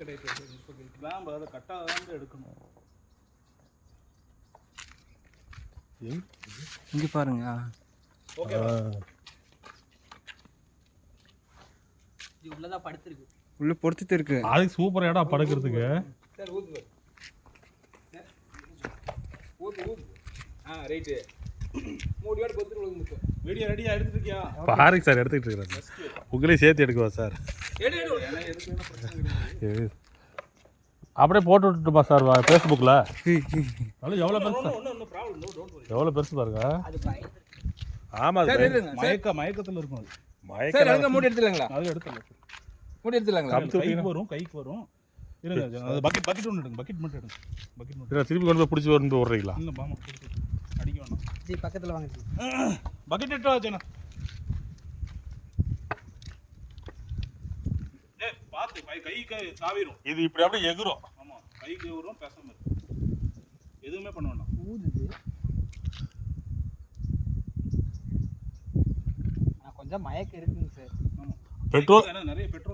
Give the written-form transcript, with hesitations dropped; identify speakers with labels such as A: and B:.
A: Clamp அதை கட்டாக தான் எடுக்கணும்.
B: இங்கே பாருங்க.
A: ஓகே
C: இது உள்ளதான் படுத்துருக்கு.
B: உள்ள பொறுத்துட்டு இருக்கு.
D: அதுக்கு சூப்பர் இடம் படுக்கிறதுக்கு.
A: சார் ஊத்து ஊத்து ஊத்து. ரைட்டு. மூடியோட பொறுத்துட்டு விழுந்து. வீடியோ ரெடியா எடுத்துட்டு இருக்கியா?
D: பாருங்க சார், எடுத்துக்கிட்டு இருக்கிறேன். உங்களே சேர்த்து எடுக்குவா சார்?
A: எடு எடு. ஏன்னா எதுக்கு என்ன பிரச்சனை?
D: அப்படியே போட்டு விட்டுட்டுமா சார் ஃபேஸ்புக்கில்? எவ்வளோ பெருசு,
A: ஒன்றும் ப்ராப்ளம் நோ டோன்ட் வரி.
D: எவ்வளோ பெருசு பாருங்க.
C: அது பயந்து
D: ஆமாம்
A: சார்
D: சார்,
A: இருங்க. மயக்கத்தில் இருக்கும் அது.
D: மயக்கம்
A: சார் மூடி எடுத்துலாங்களா?
D: அது எடுத்துடலாம் சார்.
A: மூடி எடுத்துலாங்களா?
D: கைக்கு வரும். இருங்க, அது பக்கெட் ஒன்று எடுங்க. பக்கெட் மட்டும் எடுங்க. பக்கெட் மட்டும் திருப்பி கொண்டு போய் பிடிச்சி வந்து விட்றீங்களா?
A: இன்னும் பாமா அடிக்க வேணாம்.
C: ஜி பக்கத்துல வாங்க ஜி.
A: பக்கெட் எடுத்து வச்சேண்ணா. பார்த்து கைக்கு தாவிரும்.
D: இது இப்படி அப்படியே எகுரும்.
A: ஆமாம், கைக்கு வரும். பேசாம எதுவுமே பண்ண வேண்டாம்.
C: ஊதுது. கொஞ்சம் மயக்கம் இருக்குங்க சார்.
A: ஆமாம்,
D: பெட்ரோல்
A: நிறைய பெட்ரோல்